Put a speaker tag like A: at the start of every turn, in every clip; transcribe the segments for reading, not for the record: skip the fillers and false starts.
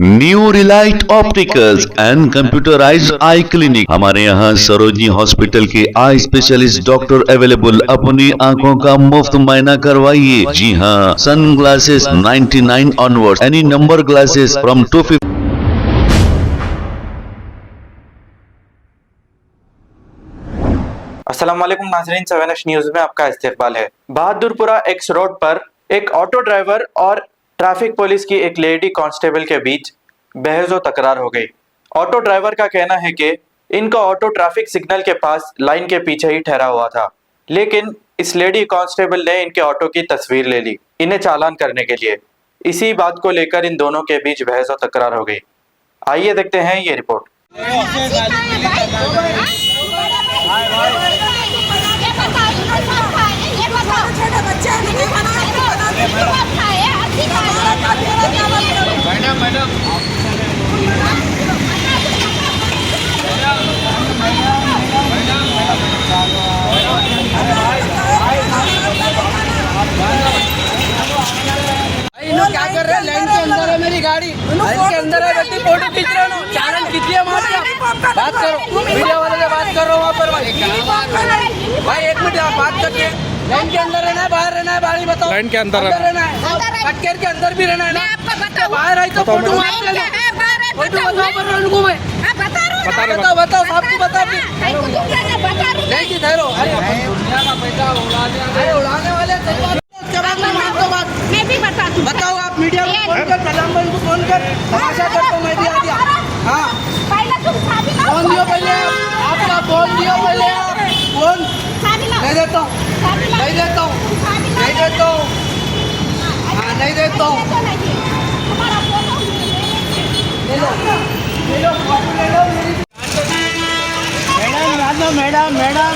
A: New Relight opticals and computerised I clinic. हमारे यहाँ Sarojini hospital के आई स्पेशलिस्ट डॉक्टर अवेलेबल। अपनी आंखों का मुफ्त मुआयना करवाइए। जी हाँ, sun glasses 99 onward, any number glasses from 250।
B: अस्सलाम वालेकुम नाज़रीन, 7H न्यूज़ में आपका इस्तकबाल है। बहादुरपुरा एक्स रोड पर एक ऑटो ड्राइवर और ट्रैफिक पुलिस की एक लेडी कांस्टेबल के बीच बहस व तकरार हो गई। ऑटो ड्राइवर का कहना है कि इनका ऑटो ट्रैफिक सिग्नल के पास लाइन के पीछे ही ठहरा हुआ था, लेकिन इस लेडी कांस्टेबल ने इनके ऑटो की तस्वीर ले ली इन्हें चालान करने के लिए। इसी बात को लेकर इन दोनों के बीच बहस व तकरार हो गई। आइए देखते हैं ये रिपोर्ट।
C: क्या कर रहे हैं? लाइन के अंदर है मेरी गाड़ी, लाइन के अंदर है, व्यक्ति फोटो खींच रहे हो, चालान खींचिए, बात करो, मीडिया वाले से बात कर रहा हूँ वहाँ पर। भाई एक मिनट आप बात करते हैं। लाइन के अंदर रहना है, बाहर रहना है? बाहर बताओ। लाइन के अंदर रहना है, कटकेर के अंदर भी रहना है ना? बाहर आई तो फोटो मार लेना, फोटो बताओ कर रहा हूँ उनको मैं। बताओ साहब को बताओ। नहीं जी ठहरो, उड़ाने वाले
D: मैं भी बता दूं।
C: बताओ आप मीडिया में फोन कर, सलाम भाई को फोन कर, तमाशा करता हूँ मैं भी आ गया। हाँ
D: पहले तुम चाबी लो।
C: फोन दियो पहले, आपका फोन दियो पहले, फोन
D: चाबी लो।
C: नहीं देता हूँ, नहीं देता हूँ, नहीं देता हूँ, हाँ नहीं देता हूँ।
D: हमारा फोटो
C: ले लो, ले लो, फोटो ले लो मेरी। Madam madam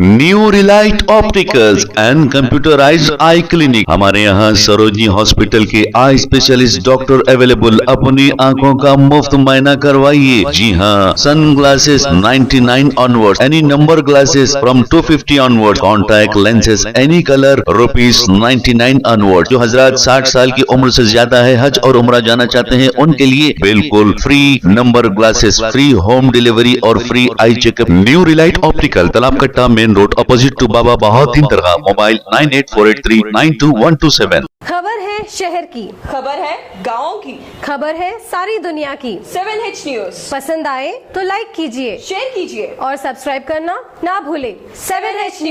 A: new Relight opticals and computerised I clinic. हमारे यहाँ सरोजनी हॉस्पिटल के आई स्पेशलिस्ट डॉक्टर अवेलेबल। अपनी आंखों का मुफ्त मुआयना करवाइए। जी हाँ, sun glasses 99 onward, any number glasses from 250 onward, contact lenses any colour ₹99 onward. जो हजरात 60 साल की उम्र से ज्यादा है, हज और उम्रा जाना चाहते हैं, उनके लिए बिल्कुल free number glasses, free home delivery और free eye checkup. New relight optical, Talab Katta, main road, opposite to Baba Bahauddin दरगाह। मोबाइल 9848392127।
E: खबर है शहर की,
F: खबर है गाँव की,
E: खबर है सारी दुनिया की।
F: 7H न्यूज़
E: पसंद आए तो लाइक कीजिए,
F: शेयर कीजिए
E: और सब्सक्राइब करना ना भूले।
F: 7H news.